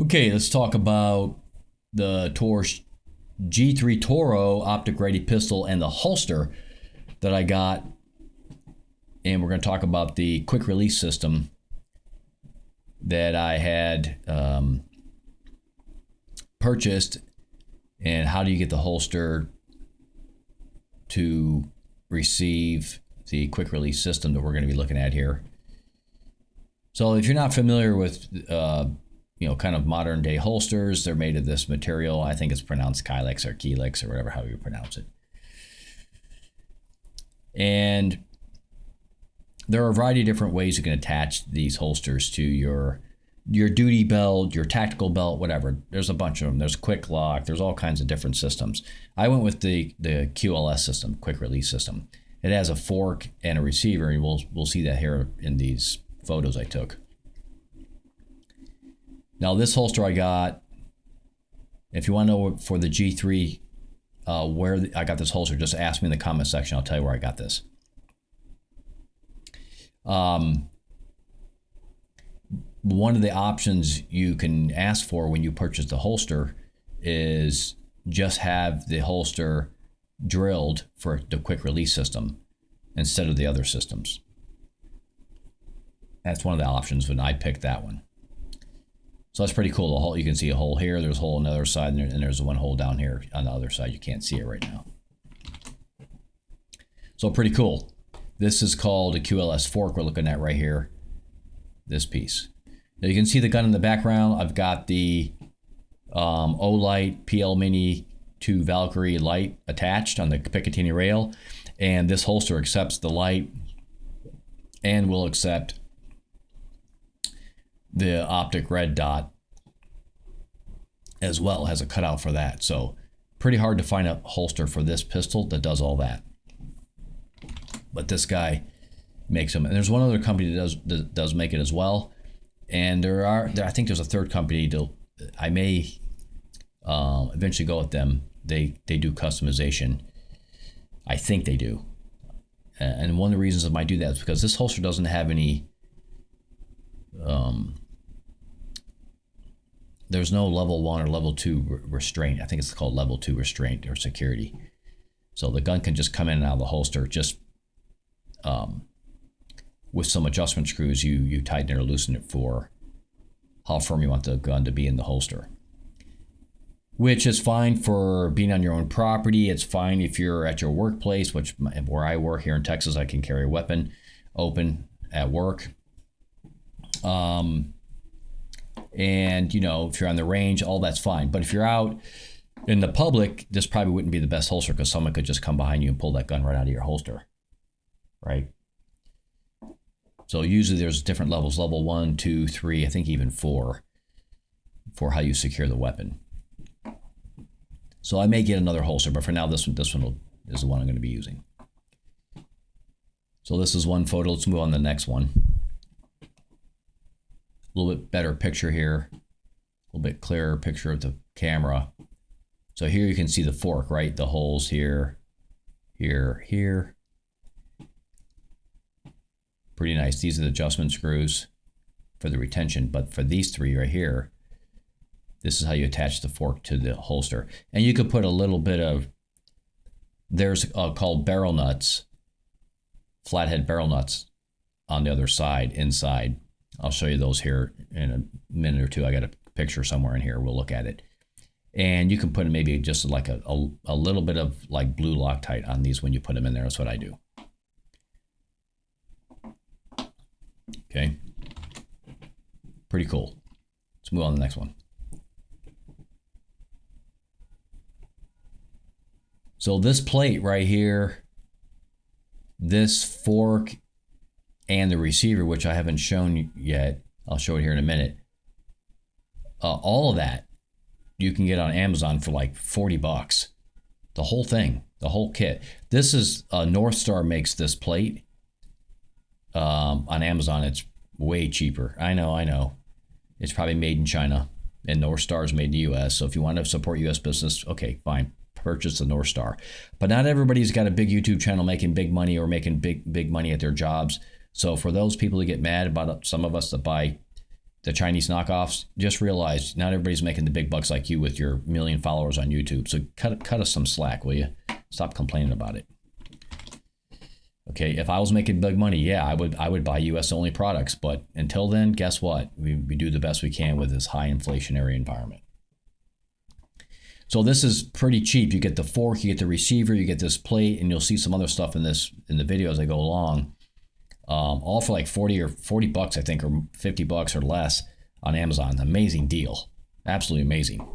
Okay, let's talk about the Taurus G3 Toro optic ready pistol and the holster that I got. And we're going to talk about the quick release system that I had purchased, and how do you get the holster to receive the quick release system that we're going to be looking at here. So if you're not familiar with kind of modern day holsters, they're made of this material. I think it's pronounced Kylex or Keelix or whatever, how you pronounce it. And there are a variety of different ways you can attach these holsters to your duty belt, your tactical belt, whatever. There's a bunch of them. There's quick lock. There's all kinds of different systems. I went with the QLS system, quick release system. It has a fork and a receiver, and we'll see that here in these photos I took. Now this holster I got, if you want to know for the G3 where I got this holster, just ask me in the comment section. I'll tell you where I got this. One of the options you can ask for when you purchase the holster is just have the holster drilled for the quick release system instead of the other systems. That's one of the options when I picked that one. So that's pretty cool. The hole, you can see a hole here, there's a hole on the other side, and there's one hole down here on the other side. You can't see it right now. So pretty cool. This is called a QLS fork we're looking at right here, this piece. Now you can see the gun in the background. I've got the Olight PL Mini 2 Valkyrie light attached on the Picatinny rail, and this holster accepts the light and will accept the optic red dot as well. It has a cutout for that. So pretty hard to find a holster for this pistol that does all that. But this guy makes them, and there's one other company that does make it as well. And I think there's a third company. I may eventually go with them. They do customization. I think they do. And one of the reasons I might do that is because this holster doesn't have any. There's no level 1 or level 2 restraint. I think it's called level 2 restraint or security. So the gun can just come in and out of the holster. Just with some adjustment screws, you tighten it or loosen it for how firm you want the gun to be in the holster. Which is fine for being on your own property. It's fine if you're at your workplace, where I work here in Texas, I can carry a weapon open at work. And if you're on the range, all that's fine. But if you're out in the public, this probably wouldn't be the best holster, because someone could just come behind you and pull that gun right out of your holster, right? So usually there's different levels, level 1, 2, 3, I think even 4, for how you secure the weapon. So I may get another holster, but for now this one is the one I'm going to be using. So this is one photo. Let's move on to the next one. A little bit better picture here, a little bit clearer picture of the camera. So here you can see the fork, right? The holes here, here, here. Pretty nice. These are the adjustment screws for the retention, but for these three right here, this is how you attach the fork to the holster. And you could put a little bit of, there's called barrel nuts, flathead barrel nuts on the other side, inside. I'll show you those here in a minute or two. I got a picture somewhere in here. We'll look at it. And you can put maybe just like a little bit of like blue Loctite on these when you put them in there. That's what I do. Okay. Pretty cool. Let's move on to the next one. So this plate right here, this fork and the receiver, which I haven't shown yet, I'll show it here in a minute. All of that you can get on Amazon for like 40 bucks. The whole thing, the whole kit. This is North Star makes this plate. On Amazon, it's way cheaper. I know. It's probably made in China, and North Star is made in the U.S. So if you want to support U.S. business, okay, fine, purchase the North Star. But not everybody's got a big YouTube channel making big money or making big money at their jobs. So for those people who get mad about some of us that buy the Chinese knockoffs, just realize not everybody's making the big bucks like you with your million followers on YouTube. So cut us some slack, will you? Stop complaining about it. Okay, if I was making big money, yeah, I would buy US only products. But until then, guess what? We do the best we can with this high inflationary environment. So this is pretty cheap. You get the fork, you get the receiver, you get this plate, and you'll see some other stuff in the video as I go along. All for like 40 bucks, I think, or 50 bucks or less on Amazon. Amazing deal. Absolutely amazing.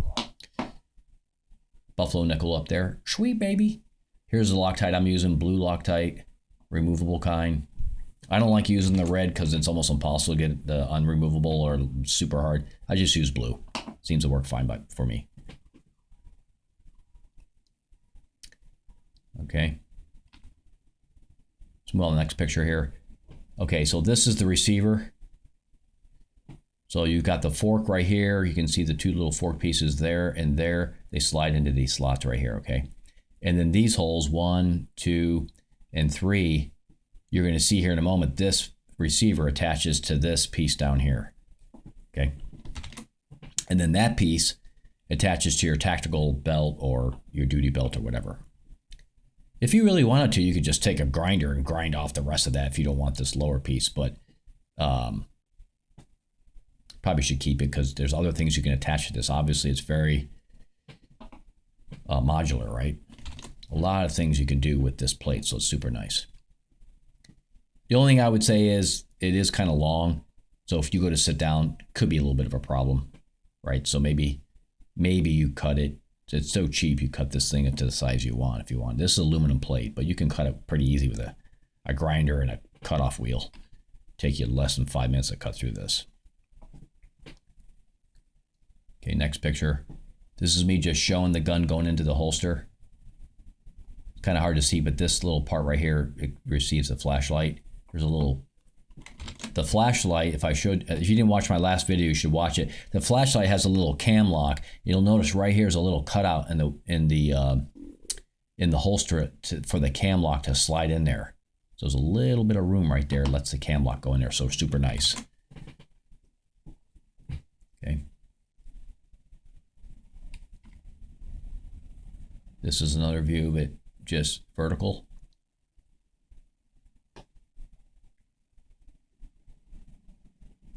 Buffalo nickel up there. Sweet, baby. Here's the Loctite I'm using, blue Loctite, removable kind. I don't like using the red because it's almost impossible to get the unremovable or super hard. I just use blue. Seems to work fine for me. Okay. Let's move on to the next picture here. Okay, so this is the receiver. So you've got the fork right here. You can see the two little fork pieces there and there. They slide into these slots right here, okay? And then these holes, 1, 2, and 3, you're going to see here in a moment, this receiver attaches to this piece down here, okay? And then that piece attaches to your tactical belt or your duty belt or whatever. If you really wanted to, you could just take a grinder and grind off the rest of that if you don't want this lower piece, but probably should keep it because there's other things you can attach to this. Obviously, it's very modular, right? A lot of things you can do with this plate, so it's super nice. The only thing I would say is it is kind of long, so if you go to sit down, could be a little bit of a problem, right? So maybe you cut it. It's so cheap, you cut this thing into the size you want if you want. This is aluminum plate, but you can cut it pretty easy with a grinder and a cutoff wheel. Take you less than 5 minutes to cut through this. Okay, next picture. This is me just showing the gun going into the holster. Kind of hard to see, but this little part right here, it receives a flashlight. There's a little... The flashlight, if you didn't watch my last video, you should watch it. The flashlight has a little cam lock. You'll notice right here is a little cutout in the holster for the cam lock to slide in there. So there's a little bit of room right there. Lets the cam lock go in there. So super nice. Okay. This is another view of it, just vertical.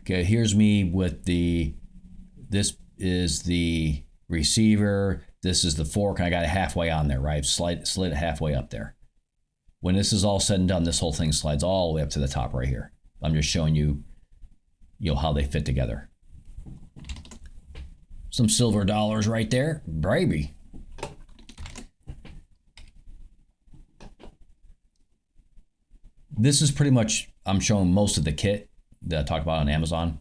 Okay, here's me with this is the receiver, this is the fork, and I got it halfway on there, right? Slid it halfway up there. When this is all said and done, this whole thing slides all the way up to the top right here. I'm just showing you, how they fit together. Some silver dollars right there, baby. This is pretty much, I'm showing most of the kit that I talk about on Amazon.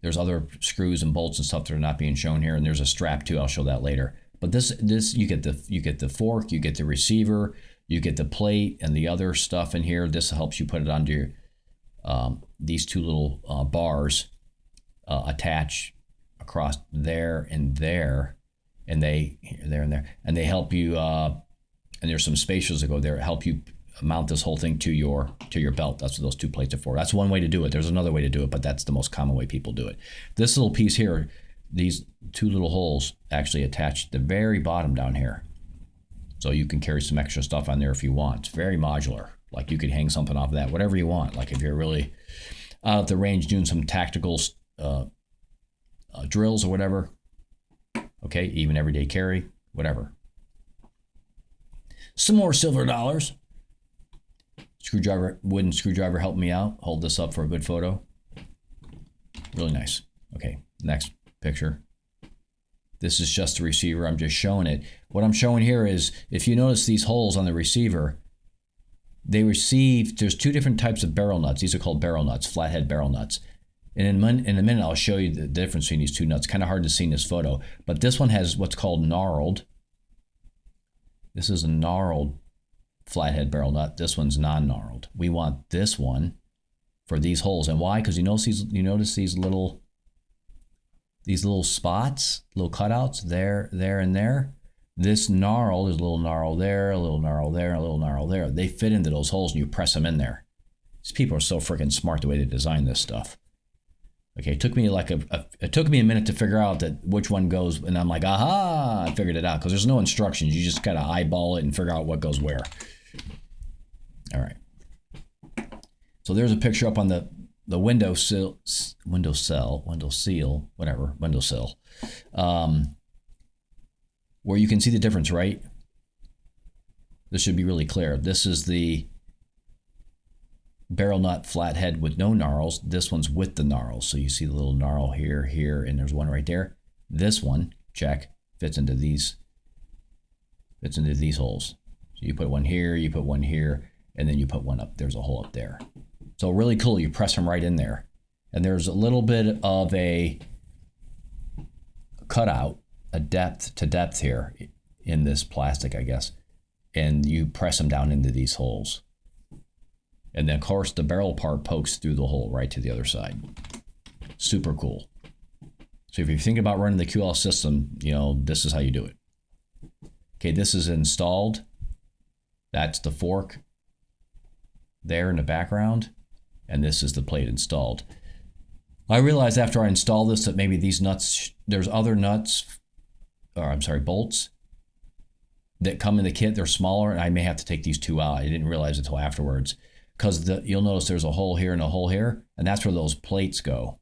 There's other screws and bolts and stuff that are not being shown here, and there's a strap too. I'll show that later. But this you get the fork, you get the receiver, you get the plate and the other stuff in here. This helps you put it onto these two little bars attach across there and there, and they help you. And there's some spacers that go there, help you mount this whole thing to your belt. That's what those two plates are for. That's one way to do it. There's another way to do it, but that's the most common way people do it. This little piece here, these two little holes actually attach at the very bottom down here. So you can carry some extra stuff on there if you want. It's very modular. Like you could hang something off of that, whatever you want. Like if you're really out at the range doing some tactical drills or whatever. Okay, even everyday carry, whatever. Some more silver dollars. Wooden screwdriver helped me out. Hold this up for a good photo. Really nice. Okay, next picture. This is just the receiver. I'm just showing it. What I'm showing here is, if you notice these holes on the receiver, there's two different types of barrel nuts. These are called barrel nuts, flathead barrel nuts. And in a minute, I'll show you the difference between these two nuts. Kind of hard to see in this photo. But this one has what's called gnarled. This is a gnarled flathead barrel nut. This one's non-gnarled. We want this one for these holes. And why? Because you notice these little spots, little cutouts there, and there. This gnarled is a little gnarl there, a little gnarl there, a little gnarl there. They fit into those holes and you press them in there. These people are so freaking smart the way they design this stuff. Okay, it took me like it took me a minute to figure out that which one goes, and I'm like, aha, I figured it out, because there's no instructions. You just gotta eyeball it and figure out what goes where. All right. So there's a picture up on the windowsill, where you can see the difference, right? This should be really clear. This is the barrel nut flathead with no gnarls. This one's with the gnarls. So you see the little gnarl here, here, and there's one right there. This one, check, fits into these holes. So you put one here, you put one here, and then you put one up. There's a hole up there. So really cool. You press them right in there. And there's a little bit of a cutout, a depth to depth here in this plastic, I guess. And you press them down into these holes. And then, of course, the barrel part pokes through the hole right to the other side. Super cool. So if you're thinking about running the QLS system, you know, this is how you do it. Okay, this is installed. That's the fork there in the background. And this is the plate installed. I realized after I installed this that maybe these nuts, there's other nuts, or I'm sorry, bolts that come in the kit. They're smaller, and I may have to take these two out. I didn't realize it until afterwards. Because you'll notice there's a hole here and a hole here, and that's where those plates go.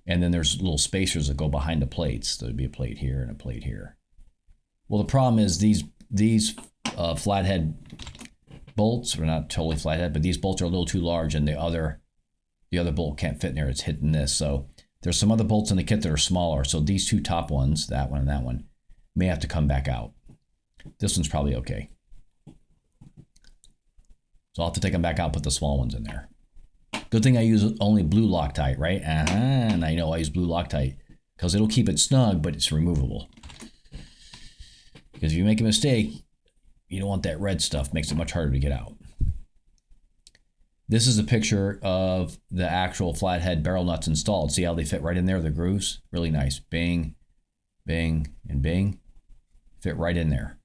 And then there's little spacers that go behind the plates. There'd be a plate here and a plate here. Well, the problem is these flathead bolts, or not totally flathead, but these bolts are a little too large, and the other bolt can't fit in there. It's hitting this. So there's some other bolts in the kit that are smaller. So these two top ones, that one and that one, may have to come back out. This one's probably okay. So I'll have to take them back out, put the small ones in there. Good thing I use only blue Loctite, right? And I know I use blue Loctite because it'll keep it snug, but it's removable. Because if you make a mistake, you don't want that red stuff. Makes it much harder to get out. This is a picture of the actual flathead barrel nuts installed. See how they fit right in there, the grooves? Really nice. Bing, bing, and bing. Fit right in there.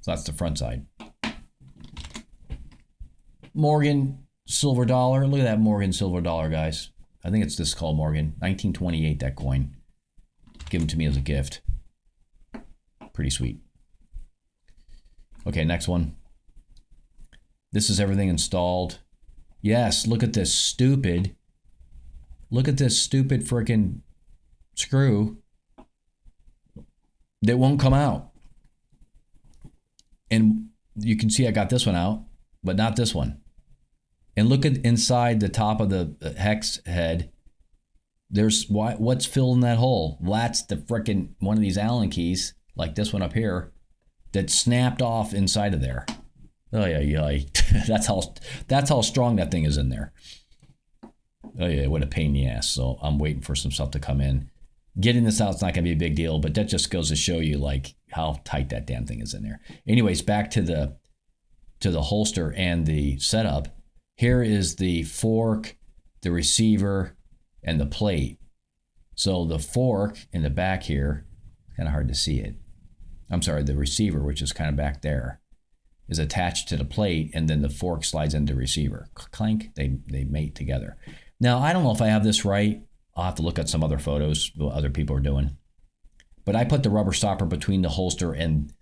So that's the front side. Morgan silver dollar. Look at that Morgan silver dollar, guys. I think it's this called Morgan. 1928, that coin. Given to me as a gift. Pretty sweet. Okay, next one. This is everything installed. Yes, look at this stupid. Look at this stupid freaking screw that won't come out. And you can see I got this one out, but not this one. And look at inside the top of the hex head. There's what's filling that hole? That's the frickin' one of these Allen keys, like this one up here, that snapped off inside of there. Oh yeah. that's how strong that thing is in there. Oh yeah, what a pain in the ass. So I'm waiting for some stuff to come in. Getting this out is not gonna be a big deal, but that just goes to show you like how tight that damn thing is in there. Anyways, back to the holster and the setup. Here is the fork, the receiver, and the plate. So the fork in the back here, kind of hard to see it. I'm sorry, the receiver, which is kind of back there, is attached to the plate, and then the fork slides into the receiver. Clank, they mate together. Now, I don't know if I have this right. I'll have to look at some other photos what other people are doing. But I put the rubber stopper between the holster and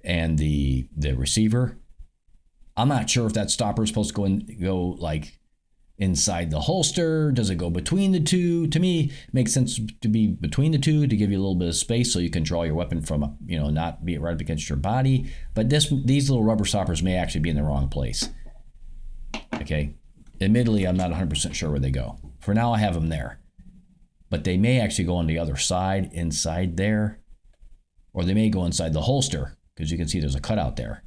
the receiver. I'm not sure if that stopper is supposed to go like inside the holster. Does it go between the two? To me, it makes sense to be between the two to give you a little bit of space so you can draw your weapon from, not be right up against your body. But these little rubber stoppers may actually be in the wrong place. Okay. Admittedly, I'm not 100% sure where they go. For now, I have them there. But they may actually go on the other side, inside there. Or they may go inside the holster, because you can see there's a cutout there.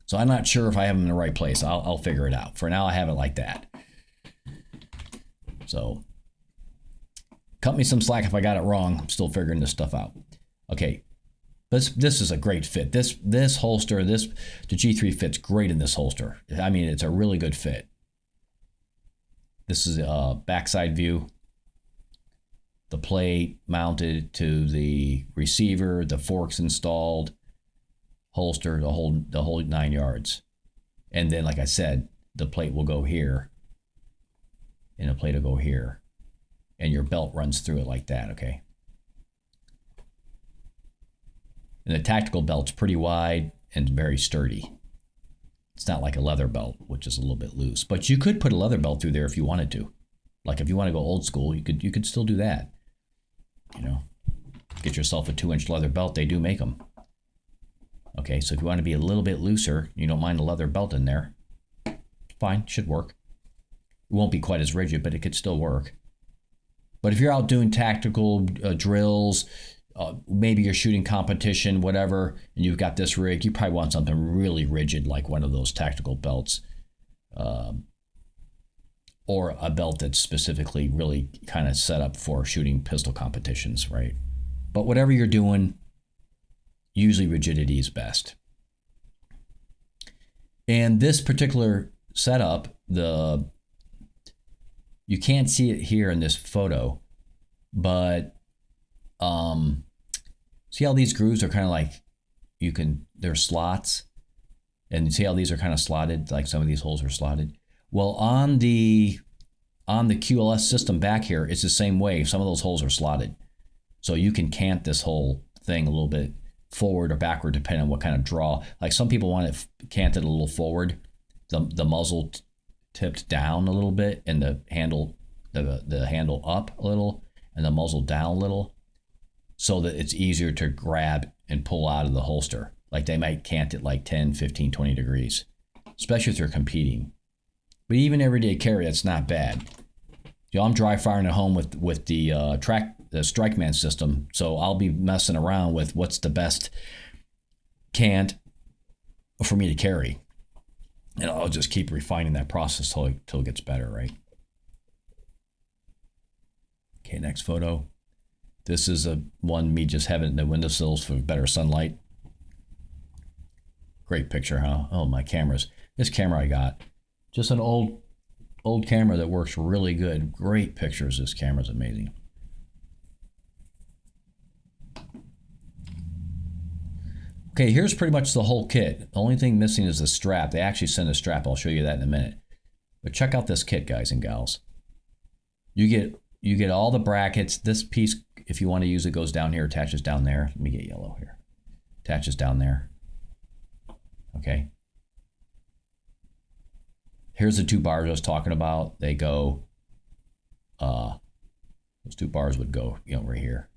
So I'm not sure if I have them in the right place. I'll figure it out. For now, I have it like that. So cut me some slack if I got it wrong. I'm still figuring this stuff out. Okay, this is a great fit. This holster, the G3 fits great in this holster. I mean, it's a really good fit. This is a backside view. The plate mounted to the receiver, the forks installed, holster, the whole 9 yards. And then, like I said, the plate will go here and a plate will go here. And your belt runs through it like that, okay? And the tactical belt's pretty wide and very sturdy. It's not like a leather belt, which is a little bit loose. But you could put a leather belt through there if you wanted to. Like if you want to go old school, you could still do that. You know, get yourself a 2-inch leather belt. They do make them. Okay, so if you want to be a little bit looser, you don't mind a leather belt in there, fine, should work. It won't be quite as rigid, but it could still work. But if you're out doing tactical drills, maybe you're shooting competition, whatever, and you've got this rig, you probably want something really rigid like one of those tactical belts. Or a belt that's specifically really kind of set up for shooting pistol competitions, right? But whatever you're doing, usually rigidity is best. And this particular setup, you can't see it here in this photo, but see how these grooves are kind of like, they're slots, and see how these are kind of slotted, like some of these holes are slotted. Well, on the QLS system back here, it's the same way. Some of those holes are slotted. So you can cant this whole thing a little bit forward or backward, depending on what kind of draw. Like some people want it canted a little forward, the muzzle tipped down a little bit, and the handle up a little, and the muzzle down a little, so that it's easier to grab and pull out of the holster. Like they might cant it like 10, 15, 20 degrees, especially if they're competing. But even everyday carry, it's not bad. You know, I'm dry firing at home with the Strikeman system, so I'll be messing around with what's the best cant for me to carry, and I'll just keep refining that process till it gets better, right? Okay, next photo. This is one me just having it in the windowsills for better sunlight. Great picture, huh? Oh, my cameras. This camera I got. Just an old camera that works really good. Great pictures. This camera's amazing. Okay, here's pretty much the whole kit. The only thing missing is the strap. They actually send a strap. I'll show you that in a minute. But check out this kit, guys and gals. You get all the brackets. This piece, if you want to use it, goes down here, attaches down there. Let me get yellow here. Attaches down there. Okay. Here's the 2 bars I was talking about. They go, those 2 bars would go, right here.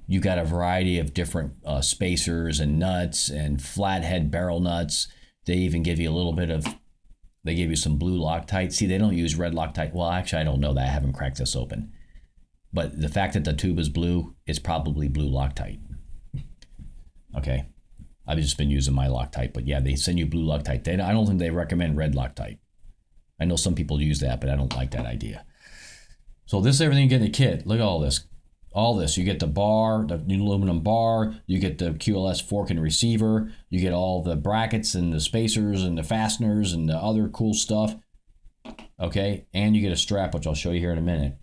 You got a variety of different spacers and nuts and flathead barrel nuts. They even give you a little bit of, they give you some blue Loctite. See, they don't use red Loctite. Well, actually, I don't know that. I haven't cracked this open. But the fact that the tube is blue, it's probably blue Loctite. Okay. I've just been using my Loctite, but yeah, they send you blue Loctite. I don't think they recommend red Loctite. I know some people use that, but I don't like that idea. So this is everything you get in the kit. Look at all this. All this. You get the bar, the aluminum bar. You get the QLS fork and receiver. You get all the brackets and the spacers and the fasteners and the other cool stuff. Okay, and you get a strap, which I'll show you here in a minute.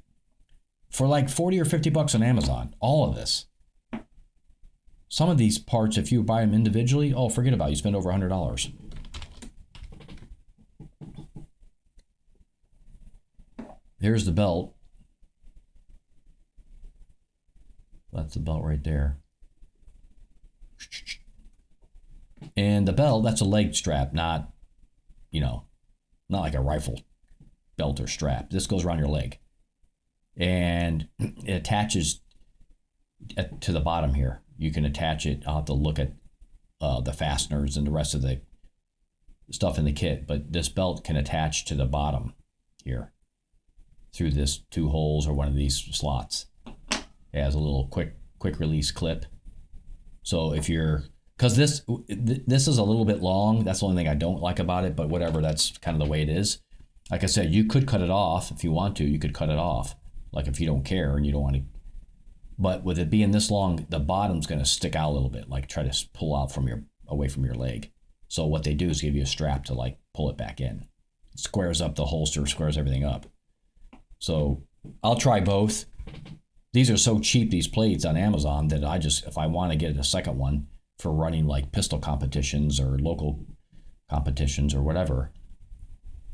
For like 40 or 50 bucks on Amazon. All of this. Some of these parts, if you buy them individually, oh, forget about it. You spend over $100. Here's the belt. That's the belt right there. And the belt, that's a leg strap, not like a rifle belt or strap. This goes around your leg. And it attaches to the bottom here. You can attach it. I'll have to look at the fasteners and the rest of the stuff in the kit, but this belt can attach to the bottom here through this 2 holes or one of these slots. It has a little quick release clip. So if you're, because this is a little bit long, that's the only thing I don't like about it, but whatever, that's kind of the way it is. Like I said, you could cut it off if you want to. You could cut it off, like if you don't care and you don't want to. But with it being this long, the bottom's going to stick out a little bit, like try to pull out away from your leg. So what they do is give you a strap to like pull it back in. It squares up the holster, squares everything up. So I'll try both. These are so cheap, these plates on Amazon, that if I want to get a second one for running like pistol competitions or local competitions or whatever,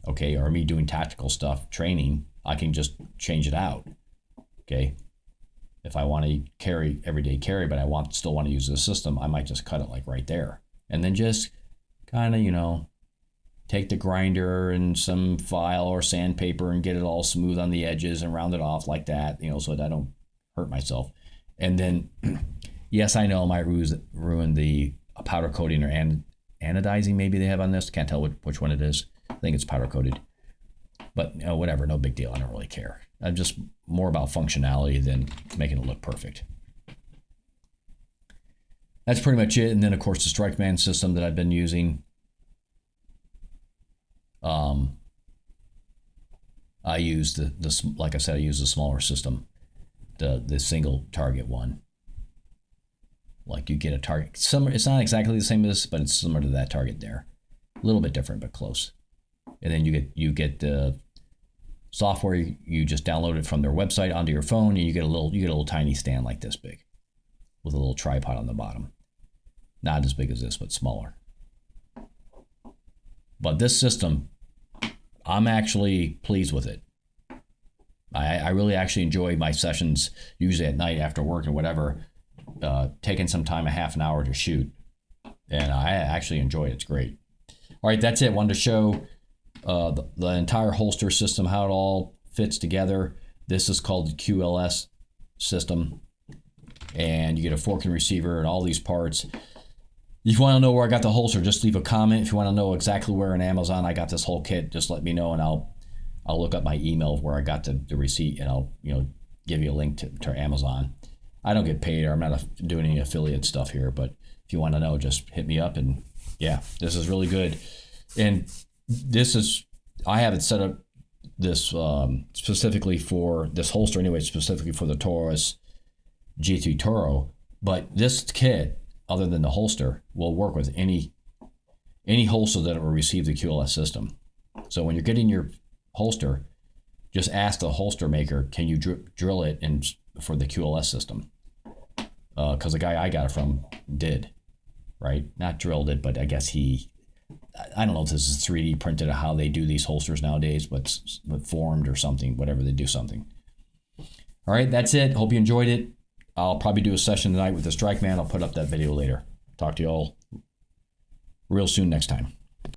okay, or me doing tactical stuff, training, I can just change it out, okay? If I want to carry everyday carry, but I still want to use the system, I might just cut it like right there. And then just kind of, take the grinder and some file or sandpaper and get it all smooth on the edges and round it off like that, so that I don't hurt myself. And then, yes, I know it might ruin the powder coating or anodizing maybe they have on this. Can't tell which one it is. I think it's powder coated. But whatever, no big deal. I don't really care. I'm just more about functionality than making it look perfect. That's pretty much it. And then, of course, the strike man system that I've been using. I use like I said, I use the smaller system, the single target one. Like you get a target. It's not exactly the same as this, but it's similar to that target there. A little bit different, but close. And then you get the software. You just download it from their website onto your phone, and you get a little tiny stand like this big, with a little tripod on the bottom. Not as big as this, but smaller. But this system, I'm actually pleased with it. I really actually enjoy my sessions, usually at night after work or whatever, taking some time, a half an hour to shoot. And I actually enjoy it. It's great. All right, that's it. Wanted to show the entire holster system, how it all fits together. This is called the QLS system. And you get a fork and receiver and all these parts. If you want to know where I got the holster, just leave a comment. If you want to know exactly where in Amazon I got this whole kit, just let me know, and I'll look up my email where I got the receipt, and I'll give you a link to Amazon. I don't get paid, or I'm not doing any affiliate stuff here, but if you want to know, just hit me up. And yeah, this is really good. And I have it set up this specifically for this holster anyway, specifically for the Taurus G3 TORO. But this kit, other than the holster, will work with any holster that will receive the QLS system. So when you're getting your holster, just ask the holster maker, can you drill it in for the QLS system? Because the guy I got it from did, right? Not drilled it, but I guess I don't know if this is 3D printed or how they do these holsters nowadays, but formed or something, whatever, they do something. All right, that's it. Hope you enjoyed it. I'll probably do a session tonight with the Strike Man. I'll put up that video later. Talk to you all real soon next time.